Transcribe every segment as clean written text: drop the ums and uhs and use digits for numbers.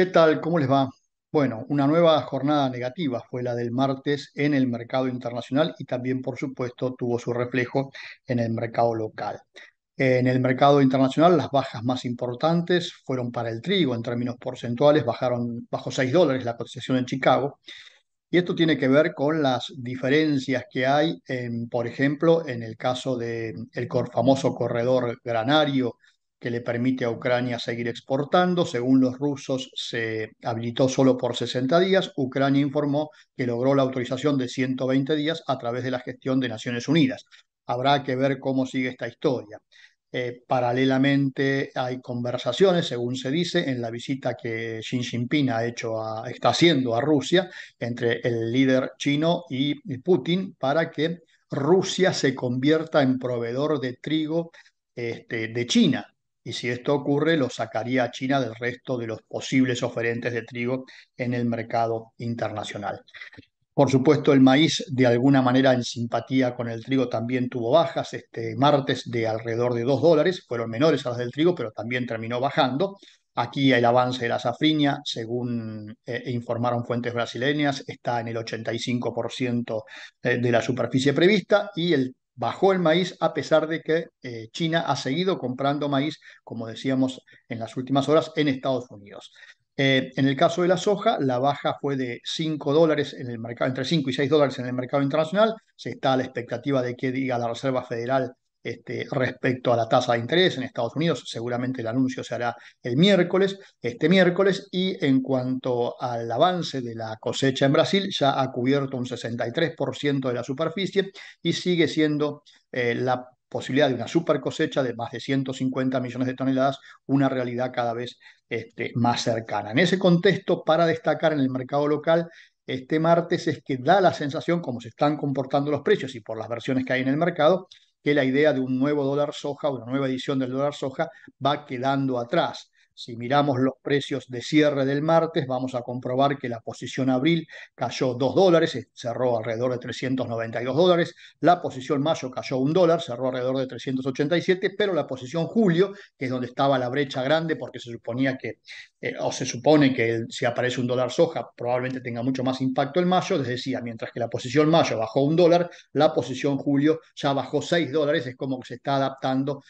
¿Qué tal? ¿Cómo les va? Bueno, una nueva jornada negativa fue la del martes en el mercado internacional y también, por supuesto, tuvo su reflejo en el mercado local. En el mercado internacional, las bajas más importantes fueron para el trigo en términos porcentuales, bajó $6 la cotización en Chicago. Y esto tiene que ver con las diferencias que hay, por ejemplo, en el caso del famoso corredor granario que le permite a Ucrania seguir exportando. Según los rusos, se habilitó solo por 60 días. Ucrania informó que logró la autorización de 120 días a través de la gestión de Naciones Unidas. Habrá que ver cómo sigue esta historia. Paralelamente hay conversaciones, según se dice, en la visita que Xi Jinping está haciendo a Rusia entre el líder chino y Putin para que Rusia se convierta en proveedor de trigo de China. Y si esto ocurre, lo sacaría a China del resto de los posibles oferentes de trigo en el mercado internacional. Por supuesto, el maíz, de alguna manera en simpatía con el trigo, también tuvo bajas este martes de alrededor de $2. Fueron menores a las del trigo, pero también terminó bajando. Aquí el avance de la safrinia, según informaron fuentes brasileñas, está en el 85% de la superficie prevista y bajó el maíz a pesar de que China ha seguido comprando maíz, como decíamos en las últimas horas, en Estados Unidos. En el caso de la soja, la baja fue de $5 en el mercado, entre $5 y $6 en el mercado internacional. Se está a la expectativa de que diga la Reserva Federal respecto a la tasa de interés en Estados Unidos. Seguramente el anuncio se hará este miércoles. Y en cuanto al avance de la cosecha en Brasil, ya ha cubierto un 63% de la superficie y sigue siendo la posibilidad de una super cosecha de más de 150 millones de toneladas una realidad cada vez más cercana. En ese contexto, para destacar en el mercado local, este martes es que da la sensación, como se están comportando los precios y por las versiones que hay en el mercado, que la idea de un nuevo dólar soja, una nueva edición del dólar soja, va quedando atrás. Si miramos los precios de cierre del martes, vamos a comprobar que la posición abril cayó $2, cerró alrededor de $392. La posición mayo cayó $1, cerró alrededor de 387, pero la posición julio, que es donde estaba la brecha grande, porque se suponía que, o se supone que si aparece un dólar soja, probablemente tenga mucho más impacto el mayo. Les decía, mientras que la posición mayo bajó $1, la posición julio ya bajó $6. Es como que se está adaptando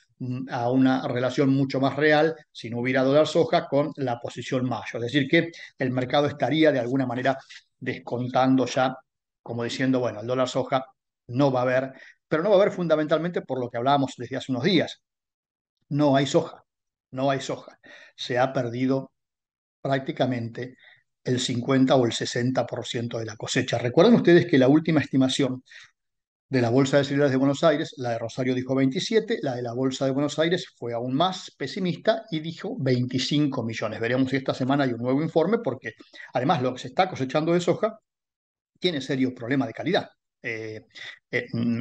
a una relación mucho más real si no hubiera dólar soja con la posición mayo. Es decir, que el mercado estaría de alguna manera descontando ya, como diciendo, bueno, el dólar soja no va a haber, pero no va a haber fundamentalmente por lo que hablábamos desde hace unos días. No hay soja, no hay soja. Se ha perdido prácticamente el 50 o el 60% de la cosecha. Recuerden ustedes que la última estimación de la Bolsa de Cereales de Buenos Aires, la de Rosario dijo 27, la de la Bolsa de Buenos Aires fue aún más pesimista y dijo 25 millones. Veremos si esta semana hay un nuevo informe porque además lo que se está cosechando de soja tiene serios problemas de calidad. Eh,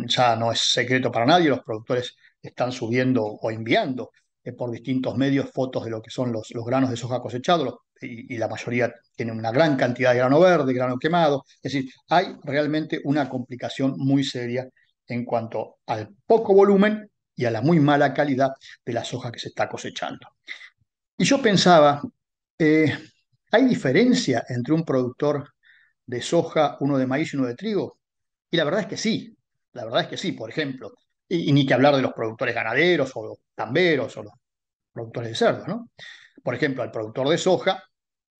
ya no es secreto para nadie, los productores están subiendo o enviando por distintos medios fotos de lo que son los granos de soja cosechados y la mayoría tiene una gran cantidad de grano verde, grano quemado. Es decir, hay realmente una complicación muy seria en cuanto al poco volumen y a la muy mala calidad de la soja que se está cosechando. Y yo pensaba, eh, ¿hay diferencia entre un productor de soja, uno de maíz y uno de trigo? Y la verdad es que sí, la verdad es que sí, por ejemplo. Y ni que hablar de los productores ganaderos o los tamberos o los productores de cerdos, ¿no? Por ejemplo, al productor de soja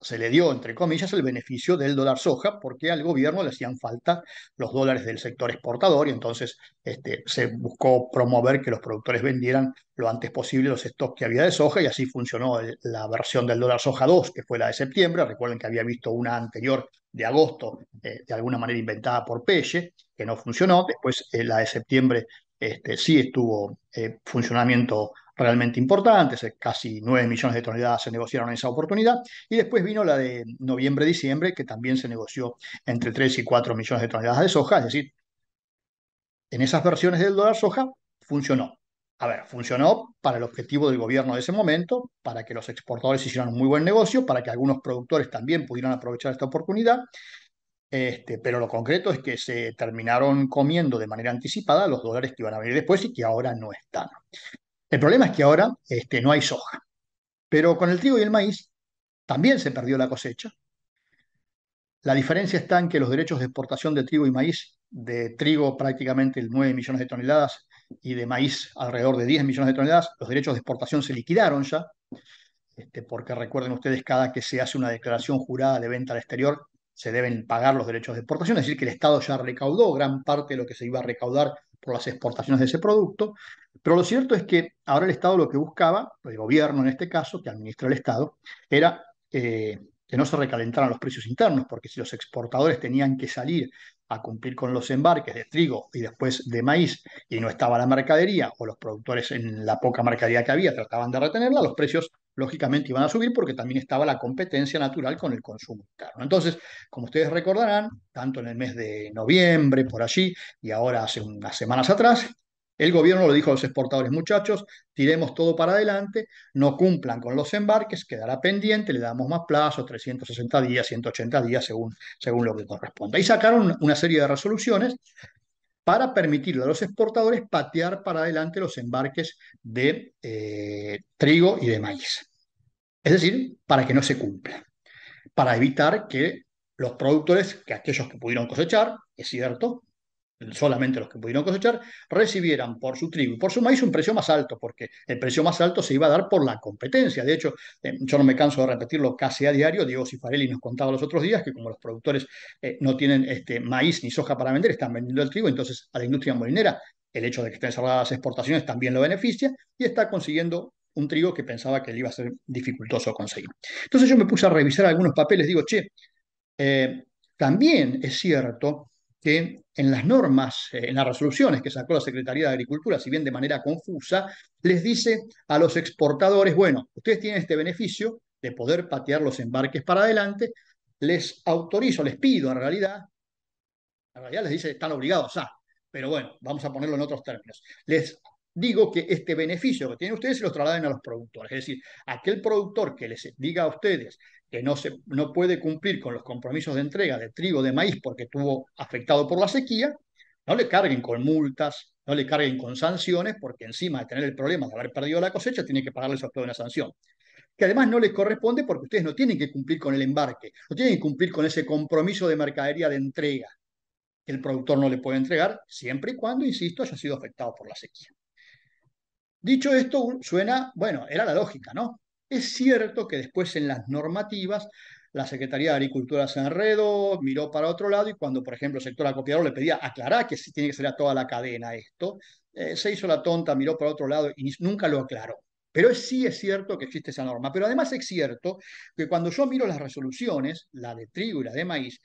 se le dio, entre comillas, el beneficio del dólar soja porque al gobierno le hacían falta los dólares del sector exportador y entonces se buscó promover que los productores vendieran lo antes posible los stocks que había de soja y así funcionó la versión del dólar soja 2, que fue la de septiembre. Recuerden que había visto una anterior de agosto, de alguna manera inventada por Pelle, que no funcionó. Después la de septiembre sí estuvo funcionamiento realmente importante, casi 9 millones de toneladas se negociaron en esa oportunidad, y después vino la de noviembre-diciembre, que también se negoció entre 3 y 4 millones de toneladas de soja, es decir, en esas versiones del dólar soja funcionó. A ver, funcionó para el objetivo del gobierno de ese momento, para que los exportadores hicieran un muy buen negocio, para que algunos productores también pudieran aprovechar esta oportunidad, pero lo concreto es que se terminaron comiendo de manera anticipada los dólares que iban a venir después y que ahora no están. El problema es que ahora no hay soja, pero con el trigo y el maíz también se perdió la cosecha. La diferencia está en que los derechos de exportación de trigo y maíz, de trigo prácticamente 9 millones de toneladas y de maíz alrededor de 10 millones de toneladas, los derechos de exportación se liquidaron ya, porque recuerden ustedes, cada que se hace una declaración jurada de venta al exterior, se deben pagar los derechos de exportación, es decir, que el Estado ya recaudó gran parte de lo que se iba a recaudar por las exportaciones de ese producto, pero lo cierto es que ahora el Estado lo que buscaba, el gobierno en este caso, que administra el Estado, era que no se recalentaran los precios internos, porque si los exportadores tenían que salir a cumplir con los embarques de trigo y después de maíz y no estaba la mercadería, o los productores en la poca mercadería que había trataban de retenerla, los precios lógicamente iban a subir porque también estaba la competencia natural con el consumo interno. Entonces, como ustedes recordarán, tanto en el mes de noviembre, por allí, y ahora hace unas semanas atrás, el gobierno le dijo a los exportadores: muchachos, tiremos todo para adelante, no cumplan con los embarques, quedará pendiente, le damos más plazo, 360 días, 180 días, según lo que corresponda. Y sacaron una serie de resoluciones para permitirle a los exportadores patear para adelante los embarques de trigo y de maíz. Es decir, para que no se cumpla, para evitar que los productores, que aquellos que pudieron cosechar, es cierto, solamente los que pudieron cosechar, recibieran por su trigo y por su maíz un precio más alto, porque el precio más alto se iba a dar por la competencia. De hecho, yo no me canso de repetirlo casi a diario. Diego Cifarelli nos contaba los otros días que como los productores no tienen maíz ni soja para vender, están vendiendo el trigo, entonces a la industria molinera el hecho de que estén cerradas las exportaciones también lo beneficia y está consiguiendo un trigo que pensaba que le iba a ser dificultoso conseguir. Entonces yo me puse a revisar algunos papeles, digo, che, eh, también es cierto que en las normas, en las resoluciones que sacó la Secretaría de Agricultura, si bien de manera confusa, les dice a los exportadores: bueno, ustedes tienen este beneficio de poder patear los embarques para adelante, les autorizo, les pido en realidad les dice están obligados a, pero bueno, vamos a ponerlo en otros términos. Les digo que este beneficio que tienen ustedes se los trasladen a los productores. Es decir, aquel productor que les diga a ustedes que no puede cumplir con los compromisos de entrega de trigo, de maíz, porque estuvo afectado por la sequía, no le carguen con multas, no le carguen con sanciones, porque encima de tener el problema de haber perdido la cosecha, tiene que pagarles a ustedes una sanción que además no les corresponde porque ustedes no tienen que cumplir con el embarque, no tienen que cumplir con ese compromiso de mercadería de entrega que el productor no le puede entregar, siempre y cuando, insisto, haya sido afectado por la sequía. Dicho esto, suena, bueno, era la lógica, ¿no? Es cierto que después en las normativas la Secretaría de Agricultura se enredó, miró para otro lado y cuando, por ejemplo, el sector acopiador le pedía aclarar que tiene que ser a toda la cadena esto, se hizo la tonta, miró para otro lado y nunca lo aclaró. Pero sí es cierto que existe esa norma. Pero además es cierto que cuando yo miro las resoluciones, la de trigo y la de maíz,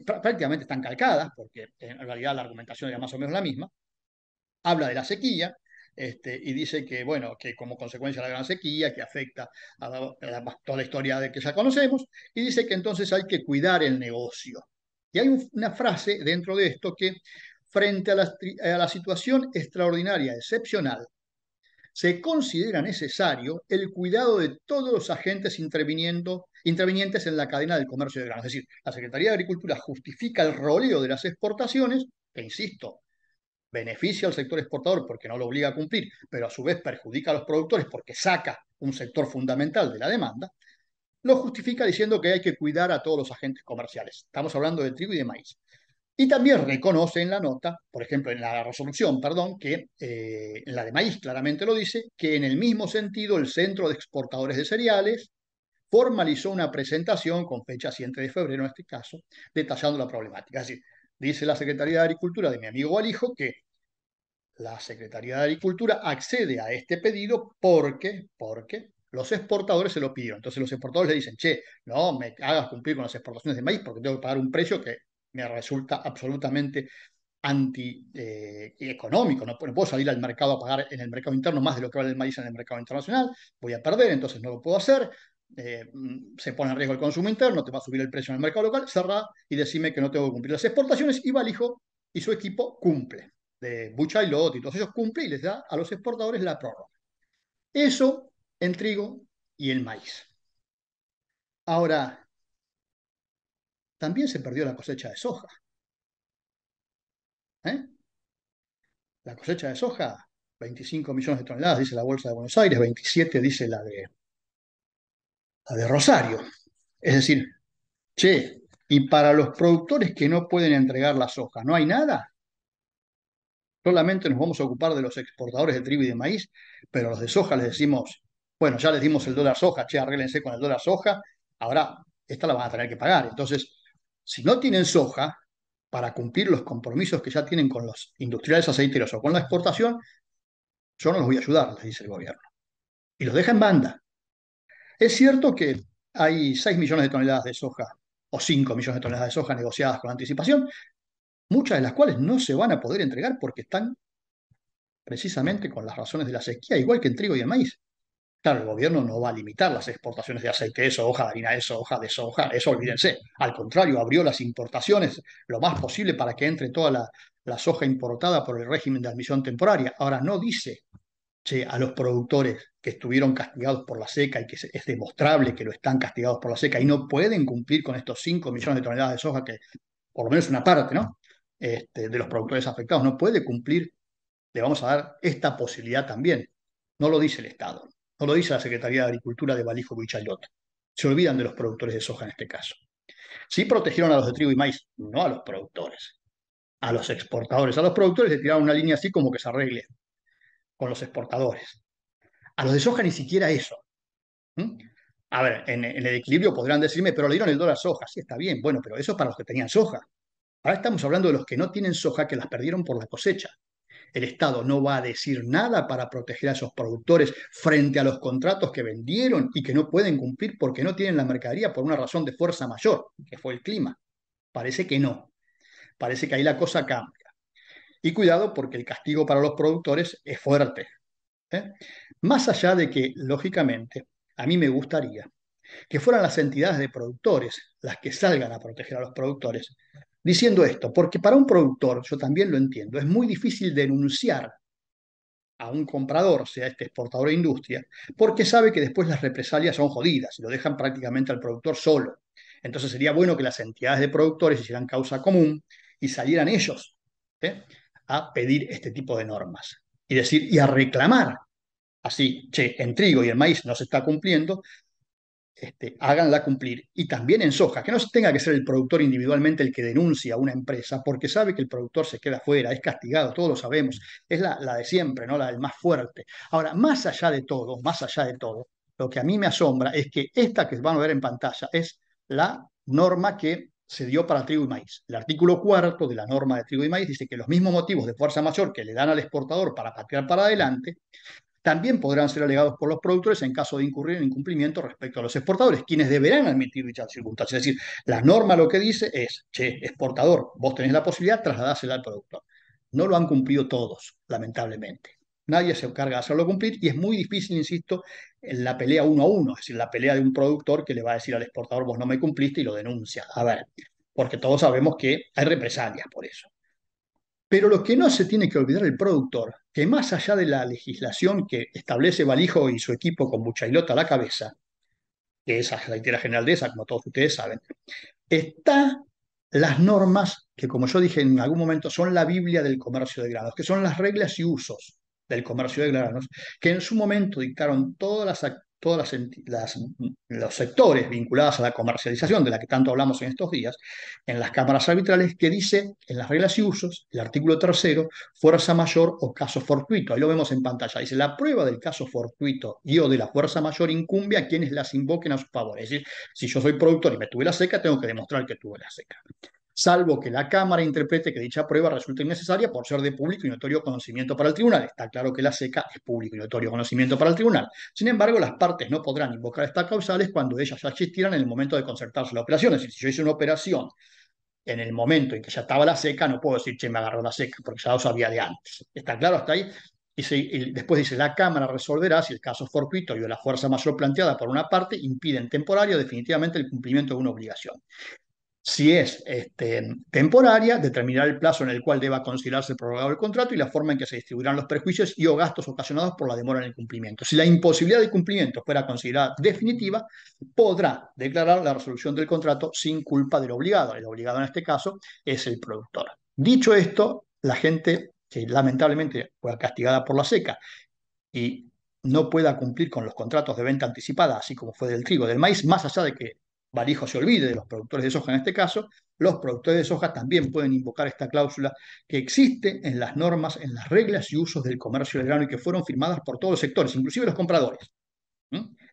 prácticamente están calcadas, porque en realidad la argumentación era más o menos la misma. Habla de la sequía, y dice que, bueno, que como consecuencia de la gran sequía, que afecta toda la historia de que ya conocemos, y dice que entonces hay que cuidar el negocio. Y hay una frase dentro de esto que, frente a la situación extraordinaria, excepcional, se considera necesario el cuidado de todos los agentes intervinientes en la cadena del comercio de granos. Es decir, la Secretaría de Agricultura justifica el roleo de las exportaciones, que insisto, beneficia al sector exportador porque no lo obliga a cumplir, pero a su vez perjudica a los productores porque saca un sector fundamental de la demanda, lo justifica diciendo que hay que cuidar a todos los agentes comerciales. Estamos hablando de trigo y de maíz. Y también reconoce en la nota, por ejemplo, en la resolución, perdón, que en la de maíz claramente lo dice, que en el mismo sentido el Centro de Exportadores de Cereales formalizó una presentación con fecha 7 de febrero en este caso, detallando la problemática. Es decir, dice la Secretaría de Agricultura de mi amigo Valijo que la Secretaría de Agricultura accede a este pedido porque los exportadores se lo pidieron. Entonces los exportadores le dicen: che, no me hagas cumplir con las exportaciones de maíz porque tengo que pagar un precio que me resulta absolutamente económico. No puedo salir al mercado a pagar en el mercado interno más de lo que vale el maíz en el mercado internacional. Voy a perder, entonces no lo puedo hacer. Se pone en riesgo el consumo interno, te va a subir el precio en el mercado local. Cerrá y decime que no tengo que cumplir las exportaciones. Y Valijo y su equipo cumple de Buchailot y todos ellos cumple y les da a los exportadores la prórroga. Eso en trigo y el maíz. Ahora, también se perdió la cosecha de soja. ¿Eh? La cosecha de soja, 25 millones de toneladas, dice la Bolsa de Buenos Aires, 27 dice la de Rosario. Es decir, che, y para los productores que no pueden entregar la soja, ¿no hay nada? Solamente nos vamos a ocupar de los exportadores de trigo y de maíz, pero a los de soja les decimos, bueno, ya les dimos el dólar soja, che, arréglense con el dólar soja, ahora esta la van a tener que pagar. Entonces, si no tienen soja, para cumplir los compromisos que ya tienen con los industriales aceiteros o con la exportación, yo no los voy a ayudar, les dice el gobierno. Y los deja en banda. Es cierto que hay 6 millones de toneladas de soja o 5 millones de toneladas de soja negociadas con anticipación, muchas de las cuales no se van a poder entregar porque están precisamente con las razones de la sequía, igual que el trigo y el maíz. Claro, el gobierno no va a limitar las exportaciones de aceite de soja, de harina de soja, eso olvídense. Al contrario, abrió las importaciones lo más posible para que entre toda la soja importada por el régimen de admisión temporaria. Ahora, no dice, che, a los productores que estuvieron castigados por la seca y que es demostrable que lo están castigados por la seca y no pueden cumplir con estos 5 millones de toneladas de soja que, por lo menos una parte, ¿no? De los productores afectados no puede cumplir, le vamos a dar esta posibilidad también. No lo dice el Estado, no lo dice la Secretaría de Agricultura de Balijo Buichayot. Se olvidan de los productores de soja en este caso. Sí protegieron a los de trigo y maíz, no a los productores, a los exportadores. A los productores le tiraron una línea así como que se arregle con los exportadores. A los de soja ni siquiera eso. ¿Mm? A ver, en el equilibrio podrán decirme, pero le dieron el dólar soja. Sí, está bien, bueno, pero eso es para los que tenían soja. Ahora estamos hablando de los que no tienen soja, que las perdieron por la cosecha. El Estado no va a decir nada para proteger a esos productores frente a los contratos que vendieron y que no pueden cumplir porque no tienen la mercadería por una razón de fuerza mayor, que fue el clima. Parece que no. Parece que ahí la cosa cambia. Y cuidado porque el castigo para los productores es fuerte. ¿Eh? Más allá de que, lógicamente, a mí me gustaría que fueran las entidades de productores las que salgan a proteger a los productores, diciendo esto, porque para un productor, yo también lo entiendo, es muy difícil denunciar a un comprador, sea este exportador de industria, porque sabe que después las represalias son jodidas y lo dejan prácticamente al productor solo. Entonces sería bueno que las entidades de productores hicieran causa común y salieran ellos, ¿eh? A pedir este tipo de normas y decir y a reclamar así, che, en trigo y en maíz no se está cumpliendo, háganla cumplir. Y también en soja, que no tenga que ser el productor individualmente el que denuncia a una empresa, porque sabe que el productor se queda fuera, es castigado, todos lo sabemos, es la de siempre, ¿no? La del más fuerte. Ahora, más allá de todo, lo que a mí me asombra es que esta que van a ver en pantalla es la norma que se dio para trigo y maíz. El artículo cuarto de la norma de trigo y maíz dice que los mismos motivos de fuerza mayor que le dan al exportador para patear para adelante también podrán ser alegados por los productores en caso de incurrir en incumplimiento respecto a los exportadores, quienes deberán admitir dichas circunstancias. Es decir, la norma lo que dice es, che, exportador, vos tenés la posibilidad, trasladársela al productor. No lo han cumplido todos, lamentablemente. Nadie se encarga de hacerlo cumplir y es muy difícil, insisto, en la pelea uno a uno, es decir, la pelea de un productor que le va a decir al exportador, vos no me cumpliste y lo denuncia. A ver, porque todos sabemos que hay represalias por eso. Pero lo que no se tiene que olvidar el productor, que más allá de la legislación que establece Balijo y su equipo con Buchailota a la cabeza, que es aceitera general de esa, como todos ustedes saben, está las normas que, como yo dije en algún momento, son la Biblia del comercio de granos, que son las reglas y usos del comercio de granos, que en su momento dictaron los sectores vinculados a la comercialización, de la que tanto hablamos en estos días, en las cámaras arbitrales, que dice en las reglas y usos, el artículo tercero, fuerza mayor o caso fortuito. Ahí lo vemos en pantalla. Dice, la prueba del caso fortuito y o de la fuerza mayor incumbe a quienes las invoquen a su favor. Es decir, si yo soy productor y me tuve la seca, tengo que demostrar que tuve la seca. Salvo que la Cámara interprete que dicha prueba resulte innecesaria por ser de público y notorio conocimiento para el tribunal. Está claro que la seca es público y notorio conocimiento para el tribunal. Sin embargo, las partes no podrán invocar estas causales cuando ellas ya existieran en el momento de concertarse la operación. Es decir, si yo hice una operación en el momento en que ya estaba la seca, no puedo decir, che, me agarró la seca, porque ya lo sabía de antes. ¿Está claro hasta ahí? Y después dice, la Cámara resolverá si el caso fortuito y o la fuerza mayor planteada por una parte impiden temporario o definitivamente el cumplimiento de una obligación. Si es temporaria, determinará el plazo en el cual deba considerarse prorrogado el contrato y la forma en que se distribuirán los perjuicios y o gastos ocasionados por la demora en el cumplimiento. Si la imposibilidad de cumplimiento fuera considerada definitiva, podrá declarar la resolución del contrato sin culpa del obligado. El obligado en este caso es el productor. Dicho esto, la gente que lamentablemente fue castigada por la seca y no pueda cumplir con los contratos de venta anticipada, así como fue del trigo, del maíz, más allá de que Vallejo se olvide de los productores de soja en este caso, los productores de soja también pueden invocar esta cláusula que existe en las normas, en las reglas y usos del comercio del grano y que fueron firmadas por todos los sectores, inclusive los compradores.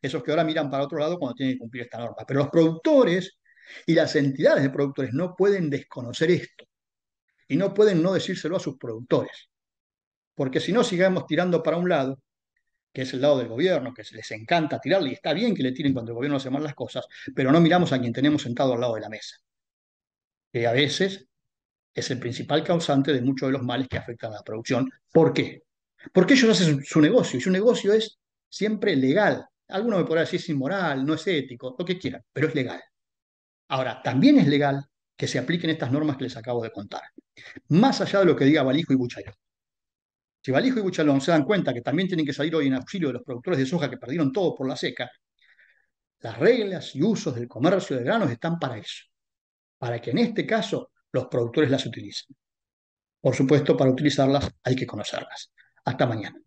Esos que ahora miran para otro lado cuando tienen que cumplir esta norma. Pero los productores y las entidades de productores no pueden desconocer esto y no pueden no decírselo a sus productores, porque si no sigamos tirando para un lado, que es el lado del gobierno, que les encanta tirarle, y está bien que le tiren cuando el gobierno hace mal las cosas, pero no miramos a quien tenemos sentado al lado de la mesa, que a veces es el principal causante de muchos de los males que afectan a la producción. ¿Por qué? Porque ellos hacen su negocio, y su negocio es siempre legal. Alguno me podrá decir es inmoral, no es ético, lo que quieran, pero es legal. Ahora, también es legal que se apliquen estas normas que les acabo de contar, más allá de lo que diga Balijo y Buchayón. Si Balijo y Buchalón se dan cuenta que también tienen que salir hoy en auxilio de los productores de soja que perdieron todo por la seca, las reglas y usos del comercio de granos están para eso, para que en este caso los productores las utilicen. Por supuesto, para utilizarlas hay que conocerlas. Hasta mañana.